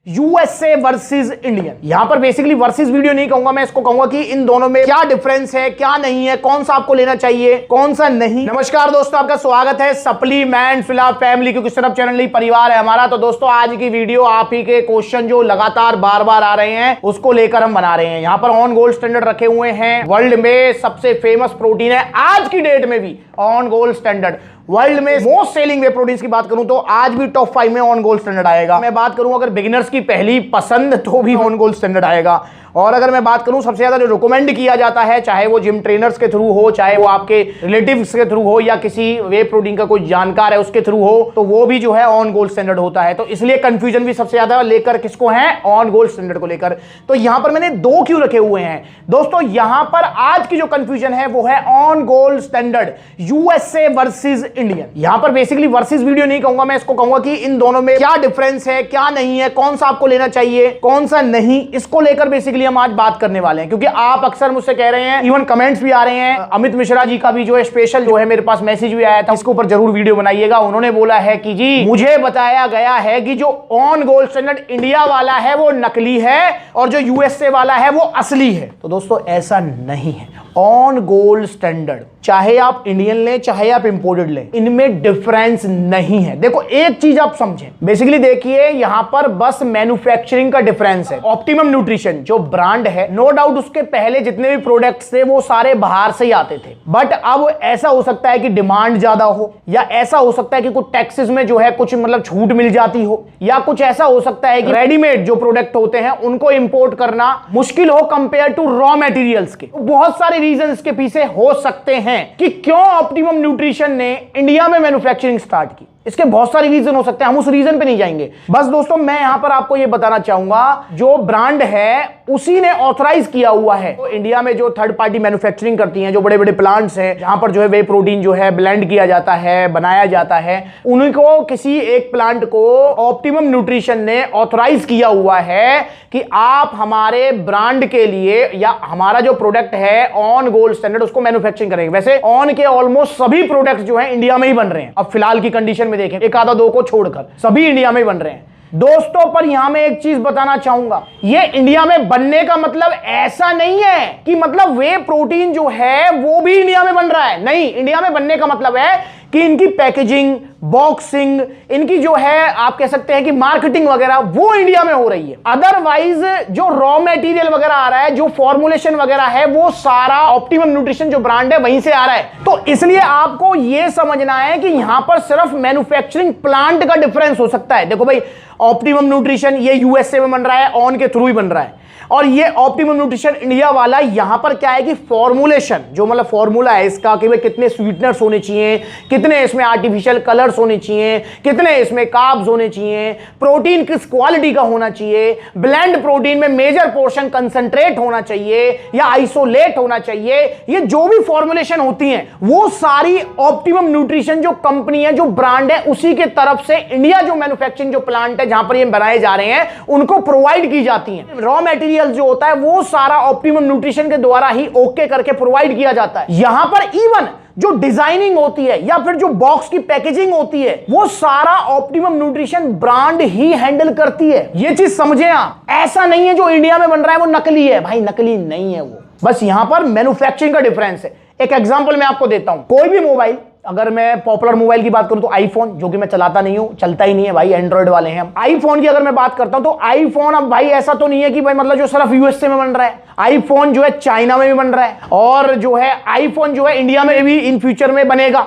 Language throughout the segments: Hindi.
USA versus Indian. यहां पर बेसिकली वर्सेस वीडियो नहीं कहूंगा, मैं इसको कहूंगा कि इन दोनों में क्या डिफरेंस है, क्या नहीं है, कौन सा आपको लेना चाहिए, कौन सा नहीं। नमस्कार दोस्तों, आपका स्वागत है सप्लीमेंट फिलहाल फैमिली, क्योंकि सिर्फ चैनल नहीं परिवार है हमारा। तो दोस्तों आज की वीडियो आप ही के क्वेश्चन जो लगातार बार बार आ रहे हैं उसको लेकर हम बना रहे हैं। यहां पर ऑन गोल्ड स्टैंडर्ड रखे हुए हैं, वर्ल्ड में सबसे फेमस प्रोटीन है आज की डेट में भी ऑन गोल्ड स्टैंडर्ड। वर्ल्ड में मोस्ट सेलिंग वे प्रोटीन्स की बात करूं तो आज भी टॉप 5 में ऑन गोल्ड स्टैंडर्ड आएगा। मैं बात करूं अगर बिगिनर्स की पहली पसंद तो भी ऑन गोल्ड स्टैंडर्ड आएगा। और अगर मैं बात करूं सबसे ज्यादा जो रिकमेंड किया जाता है, चाहे वो जिम ट्रेनर्स के थ्रू हो, चाहे वो आपके रिलेटिव्स के थ्रू हो, या किसी वे प्रोटीन का कोई जानकार है उसके थ्रू हो, तो वो भी जो है ऑन गोल्ड स्टैंडर्ड होता है। तो इसलिए कंफ्यूजन भी सबसे ज्यादा लेकर किसको है, ऑन गोल्ड स्टैंडर्ड को लेकर। तो यहां पर मैंने दो क्यों रखे हुए हैं दोस्तों। यहां पर आज की जो कंफ्यूजन है वो है on gold standard USA versus Indian. यहां पर बेसिकली वर्सेस वीडियो नहीं कहूंगा, मैं इसको कहूंगा कि इन दोनों में क्या डिफरेंस है, क्या नहीं है, कौन सा आपको लेना चाहिए, कौन सा नहीं, इसको लेकर बेसिकली हम आज बात करने वाले हैं। क्योंकि आप अक्सर मुझसे कह रहे हैं, इवन कमेंट्स भी आ रहे हैं, अमित मिश्रा जी का भी जो है स्पेशल जो है मेरे पास मैसेज भी आया था, इसके ऊपर जरूर वीडियो बनाइएगा। उन्होंने बोला है कि जी मुझे बताया गया है कि जो ऑन गोल्ड स्टैंडर्ड इंडिया वाला है वो नकली है और जो यूएसए वाला है वो असली है। तो दोस्तों ऐसा नहीं है। ऑन गोल्ड स्टैंडर्ड चाहे आप इंडियन लें चाहे आप इंपोर्टेड लें, इनमें डिफरेंस नहीं है। देखो एक चीज आप समझें, बेसिकली देखिए यहां पर बस मैन्युफैक्चरिंग का डिफरेंस है। ऑप्टिमम न्यूट्रिशन जो ब्रांड है, नो डाउट उसके पहले जितने भी प्रोडक्ट्स थे वो सारे बाहर से ही आते थे, बट अब ऐसा हो सकता है कि डिमांड ज्यादा हो, या ऐसा हो सकता है कि कुछ टैक्सेस में जो है कुछ मतलब छूट मिल जाती हो, या कुछ ऐसा हो सकता है कि रेडीमेड जो प्रोडक्ट होते हैं उनको इंपोर्ट करना मुश्किल हो कंपेयर टू रॉ मटेरियल्स के। बहुत सारे रीजन इसके पीछे हो सकते हैं कि क्यों ऑप्टिमम न्यूट्रिशन ने इंडिया में मैन्युफैक्चरिंग स्टार्ट की। इसके बहुत सारे रीजन हो सकते हैं, हम उस रीजन पे नहीं जाएंगे। बस दोस्तों मैं यहां पर आपको यह बताना चाहूंगा, जो ब्रांड है उसी ने ऑथराइज किया हुआ है। तो इंडिया में जो थर्ड पार्टी मैन्युफैक्चरिंग करती हैं, जो बड़े बड़े प्लांट्स हैं जहां पर जो है वे प्रोटीन जो है ब्लेंड किया जाता है, बनाया जाता है, उनको किसी एक प्लांट को ऑप्टिमम न्यूट्रिशन ने ऑथराइज किया हुआ है कि आप हमारे ब्रांड के लिए या हमारा जो प्रोडक्ट है ऑन गोल्ड स्टैंडर्ड उसको मैन्युफैक्चरिंग करेंगे। वैसे ऑन के ऑलमोस्ट सभी प्रोडक्ट्स जो है इंडिया में ही बन रहे हैं। अब फिलहाल की कंडीशन में देखें, एक आधा दो को छोड़कर सभी इंडिया में बन रहे हैं दोस्तों। पर यहां मैं एक चीज बताना चाहूंगा, ये इंडिया में बनने का मतलब ऐसा नहीं है कि मतलब वे प्रोटीन जो है वो भी इंडिया में बन रहा है। नहीं, इंडिया में बनने का मतलब है कि इनकी पैकेजिंग, बॉक्सिंग, इनकी जो है आप कह सकते हैं कि मार्केटिंग वगैरह वो इंडिया में हो रही है। अदरवाइज जो रॉ मटेरियल वगैरह आ रहा है, जो फॉर्मुलेशन वगैरह है, वो सारा ऑप्टिमम न्यूट्रिशन जो ब्रांड है वहीं से आ रहा है। तो इसलिए आपको यह समझना है कि यहां पर सिर्फ मैन्युफैक्चरिंग प्लांट का डिफरेंस हो सकता है। देखो भाई, ऑप्टिमम न्यूट्रिशन ये यूएसए में बन रहा है, ऑन के थ्रू ही बन रहा है, और ये ऑप्टिमम न्यूट्रिशन इंडिया वाला यहां पर क्या है कि फॉर्मुलेशन जो मतलब फॉर्मूला है इसका कि भाई कितने स्वीटनर्स होने चाहिए, कितने इसमें आर्टिफिशियल कलर्स होने चाहिए, कितने इसमें कार्ब्स होने चाहिए, प्रोटीन किस क्वालिटी का होना चाहिए, ब्लेंड प्रोटीन में मेजर पोर्शन कंसंट्रेट होना चाहिए या आइसोलेट होना चाहिए, ये जो भी फॉर्मुलेशन होती है वो सारी ऑप्टिमम न्यूट्रिशन जो कंपनी है, जो ब्रांड है, उसी के तरफ से इंडिया जो मैन्युफैक्चरिंग जो प्लांट है जहां पर ये बनाए जा रहे हैं उनको प्रोवाइड की जाती है। रॉ मटेरियल जो होता है वो सारा ऑप्टिमम न्यूट्रिशन के द्वारा ही ओके करके प्रोवाइड किया जाता है। यहां पर इवन जो डिजाइनिंग होती है या फिर जो बॉक्स की पैकेजिंग होती है वो सारा ऑप्टिमम न्यूट्रिशन ब्रांड ही हैंडल करती है। ये चीज समझे आप, ऐसा नहीं है जो इंडिया में बन रहा है वो नकली है। भाई नकली नहीं है वो, बस यहां पर मैन्युफैक्चरिंग का डिफरेंस है। एक एग्जांपल मैं आपको देता हूं, कोई भी मोबाइल, अगर मैं पॉपुलर मोबाइल की बात करूं तो आईफोन, जो कि मैं चलाता नहीं हूं, चलता ही नहीं है भाई, एंड्रॉइड वाले हैं। आईफोन की अगर मैं बात करता हूं तो आईफोन अब भाई ऐसा तो नहीं है कि भाई मतलब जो सिर्फ यूएसए में बन रहा है, आईफोन जो है चाइना में भी बन रहा है, और जो है आईफोन जो है इंडिया में भी इन फ्यूचर में बनेगा,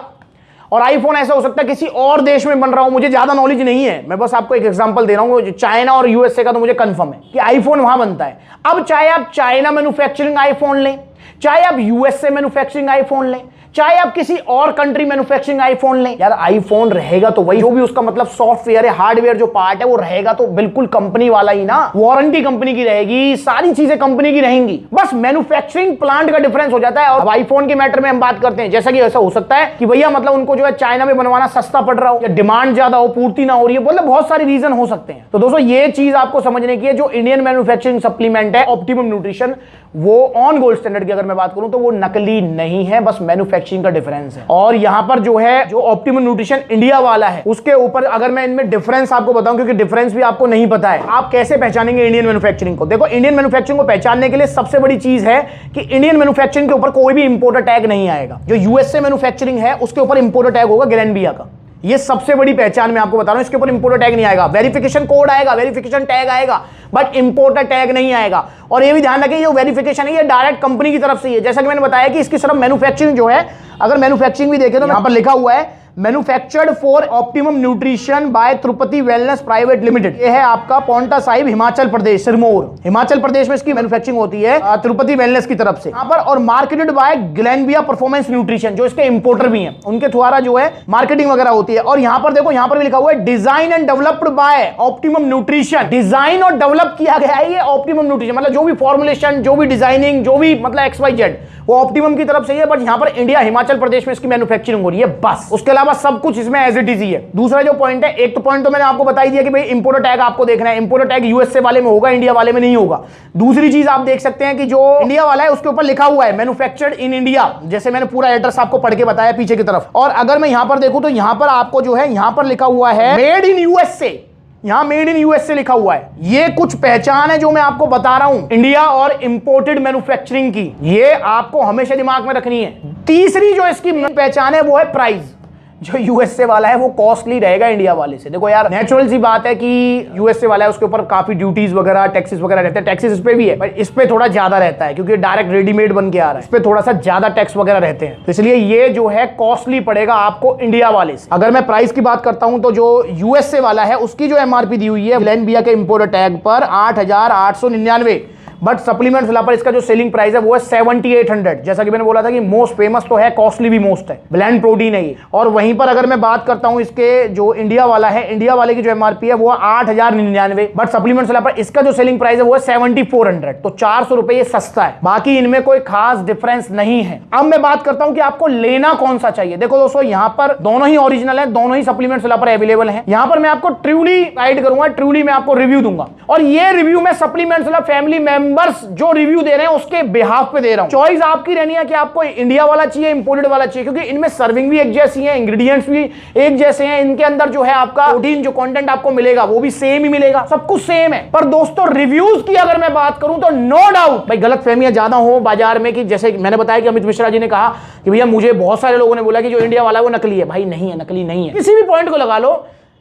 और आईफोन ऐसा हो सकता है किसी और देश में बन रहा हूं। मुझे ज्यादा नॉलेज नहीं है, मैं बस आपको एक एग्जांपल दे रहा हूं। चाइना और यूएसए का तो मुझे कंफर्म है कि आईफोन वहां बनता है। अब चाहे आप चाइना मैन्युफैक्चरिंग आईफोन लें, चाहे आप यूएसए मैन्युफैक्चरिंग आईफोन लें, चाहे आप किसी और कंट्री मैन्युफैक्चरिंग आईफोन लें, यार आईफोन रहेगा तो वही, जो भी उसका मतलब सॉफ्टवेयर है, हार्डवेयर जो पार्ट है वो रहेगा तो बिल्कुल कंपनी वाला ही ना, वारंटी कंपनी की रहेगी, सारी चीजें कंपनी की रहेंगी, बस मैन्युफैक्चरिंग प्लांट का डिफरेंस हो जाता है। और आईफोन के मैटर में हम बात करते हैं, जैसा कि ऐसा हो सकता है कि भैया मतलब उनको जो है चाइना में बनवाना सस्ता पड़ रहा हो, या डिमांड ज्यादा हो, पूर्ति ना हो रही है, मतलब बहुत सारे रीजन हो सकते हैं। तो दोस्तों ये चीज आपको समझने की है, जो इंडियन मैन्युफैक्चरिंग सप्लीमेंट है ऑप्टिमम न्यूट्रिशन, वो ऑन गोल्ड स्टैंडर्ड की अगर मैं बात करूं तो वो नकली नहीं है, बस मैन्युफैक्चरिंग मैन्युफैक्चरिंग का डिफरेंस है। और यहां पर जो है, जो ऑप्टिमम न्यूट्रिशन इंडिया वाला है, उसके ऊपर अगर मैं इनमें डिफरेंस आपको बताऊं, क्योंकि डिफरेंस भी आपको नहीं पता है, आप कैसे पहचानेंगे इंडियन मैन्युफैक्चरिंग को। देखो, इंडियन मैन्युफैक्चरिंग को पहचानने के लिए सबसे बड़ी चीज है कि इंडियन मैन्युफैक्चरिंग के ऊपर कोई भी इंपोर्टर टैग नहीं आएगा। जो यूएसए मैन्युफैक्चरिंग है उसके ऊपर इंपोर्टर टैग होगा ग्लेनबिया का। ये सबसे बड़ी पहचान मैं आपको बता रहा हूं, इसके ऊपर इंपोर्टर टैग नहीं आएगा। वेरिफिकेशन कोड आएगा, वेरिफिकेशन टैग आएगा, बट इंपोर्टर टैग नहीं आएगा। और ये भी ध्यान रखें, ये वेरिफिकेशन है, ये डायरेक्ट कंपनी की तरफ से ही है। जैसा कि मैंने बताया कि इसकी सिर्फ मैन्युफैक्चरिंग जो है, अगर मैन्युफैक्चरिंग भी देखें तो यहां पर लिखा हुआ है manufactured for optimum nutrition by Tirupati wellness private limited. ये है आपका पांवटा साहिब, हिमाचल प्रदेश, सिरमौर, हिमाचल प्रदेश में इसकी मैन्युफैक्चरिंग होती है तिरुपति वेलनेस की तरफ से। यहाँ पर और मार्केटेड बाय ग्लेनबिया परफॉर्मेंस न्यूट्रिशन, जो इसके इंपोर्टर भी हैं, उनके द्वारा जो है मार्केटिंग वगैरह होती है। और यहाँ पर देखो, यहाँ पर भी लिखा हुआ है design and developed by optimum nutrition. Design और डेवलप किया गया है ये ऑप्टिमम न्यूट्रिशन, मतलब जो भी फॉर्मुलेशन, जो भी डिजाइनिंग, जो भी मतलब XYZ, वो ऑप्टिमम की तरफ से ही है। बट यहाँ पर इंडिया, हिमाचल प्रदेश में इसकी मैन्युफैक्चरिंग हो रही है बस। उसके अलावा सब कुछ इसमें एज इट इज ही है। दूसरा जो पॉइंट है, एक तो पॉइंट तो मैंने आपको बता ही दिया कि भाई इंपोर्टर टैग आपको देखना है, इंपोर्टर टैग यूएसए वाले में होगा, इंडिया वाले में नहीं होगा। दूसरी चीज आप देख सकते हैं कि जो इंडिया वाला है उसके ऊपर लिखा हुआ है मैन्युफैक्चर्ड इन इंडिया, जैसे मैंने पूरा एड्रेस आपको पढ़ के बताया पीछे की तरफ। और अगर मैं यहां पर देखूं तो यहां पर आपको जो है, यहां पर लिखा हुआ है मेड इन यूएसए, यहां मेड इन यूएसए लिखा हुआ है। ये कुछ पहचान है जो मैं आपको बता रहा हूं इंडिया और इंपोर्टेड मैन्युफैक्चरिंग की, ये आपको हमेशा दिमाग में रखनी है। तीसरी जो इसकी पहचान है वो है प्राइस। जो यूएसए वाला है वो कॉस्टली रहेगा इंडिया वाले से। देखो यार, नेचुरल सी बात है कि यूएसए वाला है, उसके ऊपर काफी ड्यूटीज वगैरह, टैक्सेस वगैरह रहते हैं। टैक्सेस इस पे भी है, पर इस पे थोड़ा ज्यादा रहता है क्योंकि डायरेक्ट रेडीमेड बन के आ रहा है, इस पे थोड़ा सा ज्यादा टैक्स वगैरह रहते हैं, तो इसलिए ये जो है कॉस्टली पड़ेगा आपको इंडिया वाले से। अगर मैं प्राइस की बात करता हूं तो जो यूएसए वाला है उसकी जो एमआरपी दी हुई है ग्लेनबिया के इंपोर्टर टैग पर 8,899, बट सप्लीमेंट्स पर इसका जो सेलिंग प्राइस है वो है 7,800। जैसा कि मैंने बोला था कि मोस्ट फेमस तो है, कॉस्टली भी मोस्ट है, ब्लेंड प्रोटीन है ये। और वहीं पर अगर मैं बात करता हूं इसके जो इंडिया वाला है, इंडिया वाले की जो एमआरपी है वो 8,099, बट सप्लीमेंट्स पर इसका जो सेलिंग प्राइस है वो है 7,400। तो 400 रुपए ये सस्ता है, बाकी इनमें कोई खास डिफरेंस नहीं है। अब मैं बात करता हूं कि आपको लेना कौन सा चाहिए। देखो दोस्तों, यहां पर दोनों ही ओरिजिनल है, दोनों ही सप्लीमेंट्स पर अवेलेबल है। यहां पर मैं आपको ट्रूली गाइड करूंगा, ट्रूली मैं आपको रिव्यू दूंगा, और ये रिव्यू मैं सप्लीमेंट्स फैमिली मेंबर्स जो रिव्यू दे रहे हैं उसके बिहाफ पे दे रहा हूं। चॉइस आपकी रहनी है कि आपको इंडिया वाला चाहिए, इंपोर्टेड वाला चाहिए, क्योंकि इनमें सर्विंग भी एक जैसी है, इंग्रेडिएंट्स भी एक जैसे हैं, इनके अंदर जो है आपका प्रोटीन जो कंटेंट आपको मिलेगा वो भी सेम ही मिलेगा, सब कुछ सेम है। पर दोस्तों, रिव्यूज की अगर मैं बात करूं तो नो डाउट भाई गलतफहमियां ज्यादा हो बाजार में, कि जैसे मैंने बताया कि अमित मिश्रा जी ने कहा कि भैया मुझे बहुत सारे लोगों ने बोला कि जो इंडिया वाला है वो नकली है। भाई नहीं है, नकली नहीं है। किसी भी पॉइंट को लगा लो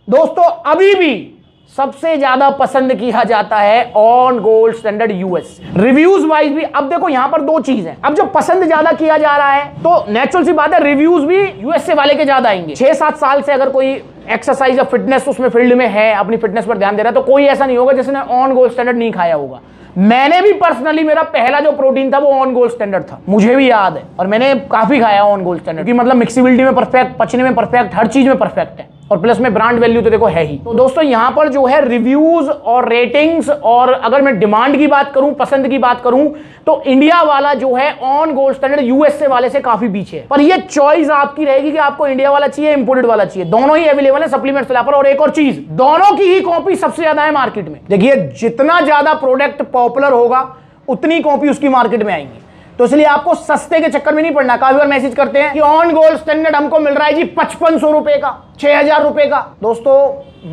दोस्तों, अभी भी सबसे ज्यादा पसंद किया जाता है on gold standard US, reviews wise भी। अब देखो यहां पर दो चीज है, अब जो पसंद ज्यादा किया जा रहा है तो नेचुरल सी बात है रिव्यूज भी यूएसए वाले के ज्यादा आएंगे। 6-7 साल से अगर कोई एक्सरसाइज या फिटनेस उसमें फील्ड में है, अपनी फिटनेस पर ध्यान दे रहा है, तो कोई ऐसा नहीं होगा जिसने ऑन गोल्ड स्टैंडर्ड नहीं खाया होगा। मैंने भी पर्सनली, मेरा पहला जो प्रोटीन था वो ऑन गोल्ड स्टैंडर्ड था, मुझे भी याद है, और मैंने काफी खाया ऑन गोल्ड स्टैंडर्ड, क्योंकि मतलब मिक्सिबिलिटी में परफेक्ट, पचने में परफेक्ट, हर चीज में परफेक्ट है, और प्लस में ब्रांड वैल्यू तो देखो है ही। तो दोस्तों यहां पर जो है रिव्यूज और रेटिंग्स, और अगर मैं डिमांड की बात करूं, पसंद की बात करूं, तो इंडिया वाला जो है ऑन गोल्ड स्टैंडर्ड यूएसए वाले से काफी पीछे है। पर ये चॉइस आपकी रहेगी कि आपको इंडिया वाला चाहिए, इंपोर्टेड वाला चाहिए, दोनों ही अवेलेबल है सप्लीमेंट्स पर। और एक और चीज, दोनों की ही कॉपी सबसे ज्यादा है मार्केट में। देखिए, जितना ज्यादा प्रोडक्ट पॉपुलर होगा उतनी कॉपी उसकी मार्केट में आएंगी, तो इसलिए आपको सस्ते के चक्कर में नहीं पड़ना। काफी बार मैसेज करते हैं कि ऑन गोल्ड स्टैंडर्ड हमको मिल रहा है जी 5,500 रुपए का, 6,000 रुपए का। दोस्तों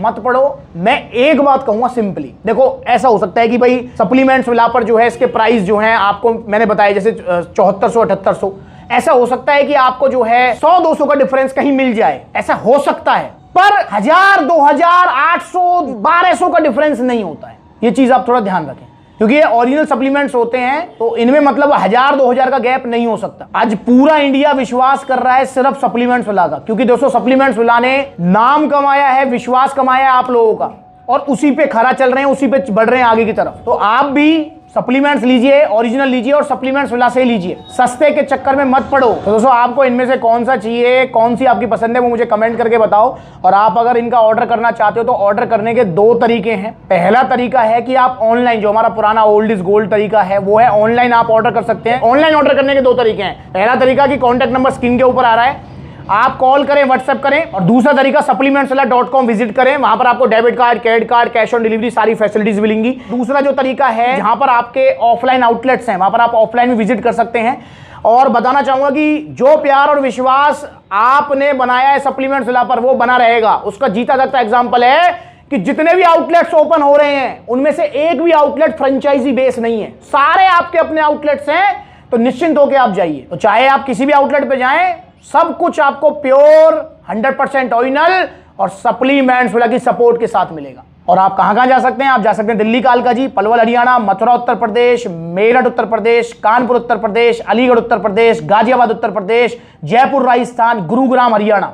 मत पढ़ो, मैं एक बात कहूंगा सिंपली, देखो ऐसा हो सकता है कि भाई सप्लीमेंट्स मिला पर जो है इसके प्राइस जो है आपको मैंने बताया जैसे 7400 7800, ऐसा हो सकता है कि आपको जो है 100-200 का डिफरेंस कहीं मिल जाए, ऐसा हो सकता है, पर 1000, 2000, 800, 1200 का डिफरेंस नहीं होता है। ये चीज आप थोड़ा ध्यान रखें, क्योंकि ये ओरिजिनल सप्लीमेंट्स होते हैं, तो इनमें मतलब 1000-2000 का गैप नहीं हो सकता। आज पूरा इंडिया विश्वास कर रहा है सिर्फ सप्लीमेंट्स विला का, क्योंकि दोस्तों सप्लीमेंट्स विला ने नाम कमाया है, विश्वास कमाया है आप लोगों का, और उसी पे खरा चल रहे हैं, उसी पे बढ़ रहे हैं आगे की तरफ। तो आप भी सप्लीमेंट्स लीजिए, ओरिजिनल लीजिए, और सप्लीमेंट्स विला से लीजिए, सस्ते के चक्कर में मत पड़ो। तो दोस्तों आपको इनमें से कौन सा चाहिए, कौन सी आपकी पसंद है, वो मुझे कमेंट करके बताओ। और आप अगर इनका ऑर्डर करना चाहते हो तो ऑर्डर करने के 2 तरीके हैं। पहला तरीका है कि आप ऑनलाइन, जो हमारा पुराना ओल्ड इज गोल्ड तरीका है वो है ऑनलाइन आप ऑर्डर कर सकते हैं। ऑनलाइन ऑर्डर करने के 2 तरीके हैं। पहला तरीका कि कॉन्टैक्ट नंबर स्क्रीन के ऊपर आ रहा है, आप कॉल करें, व्हाट्सएप करें। और दूसरा तरीका supplementswala.com विजिट करें, वहां पर आपको debit card, credit card, cash on delivery सारी फैसिलिटीज मिलेंगी। दूसरा जो तरीका है, जहां पर आपके ऑफलाइन आउटलेट्स हैं, वहां पर आप ऑफलाइन भी विजिट कर सकते हैं। और बताना चाहूंगा कि जो प्यार और विश्वास आपने बनाया है सप्लीमेंट्स विला पर वो बना रहेगा। उसका जीता जागता एग्जांपल है कि जितने भी आउटलेट्स ओपन हो रहे हैं उनमें से एक भी आउटलेट फ्रेंचाइजी बेस नहीं है, सारे आपके अपने आउटलेट्स हैं। तो निश्चिंत होकर आप जाइए। तो चाहे आप किसी भी आउटलेट पे जाएं, सब कुछ आपको प्योर 100% ओरिजिनल और सप्लीमेंट्स विला की सपोर्ट के साथ मिलेगा। और आप कहां जा सकते हैं? आप जा सकते हैं दिल्ली कालका जी, पलवल हरियाणा, मथुरा उत्तर प्रदेश, मेरठ उत्तर प्रदेश, कानपुर उत्तर प्रदेश, अलीगढ़ उत्तर प्रदेश, गाजियाबाद उत्तर प्रदेश, जयपुर राजस्थान, गुरुग्राम हरियाणा।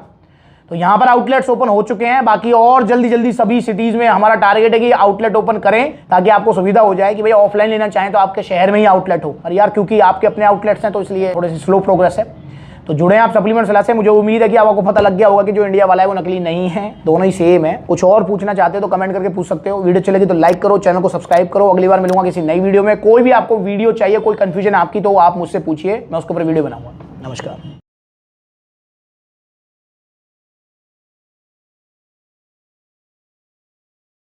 तो यहां पर आउटलेट्स ओपन हो चुके हैं। बाकी और जल्दी जल्दी सभी सिटीज में हमारा टारगेट है कि आउटलेट ओपन करें ताकि आपको सुविधा हो जाए कि भाई ऑफलाइन लेना चाहें तो आपके शहर में ही आउटलेट हो। और यार क्योंकि आपके अपने आउटलेट्स हैं तो इसलिए थोड़ी सी स्लो प्रोग्रेस है। तो जुड़े आप सप्लीमेंट्स विला से। मुझे उम्मीद है कि आपको पता लग गया होगा कि जो इंडिया वाला है वो नकली नहीं है, दोनों ही सेम है। कुछ और पूछना चाहते हो तो कमेंट करके पूछ सकते हो। वीडियो चलेगी तो लाइक करो, चैनल को सब्सक्राइब करो। अगली बार मिलूंगा किसी नई वीडियो में। कोई भी आपको वीडियो चाहिए, कोई कंफ्यूजन आपकी, तो आप मुझसे पूछिए, मैं उसके ऊपर वीडियो बनाऊंगा। नमस्कार।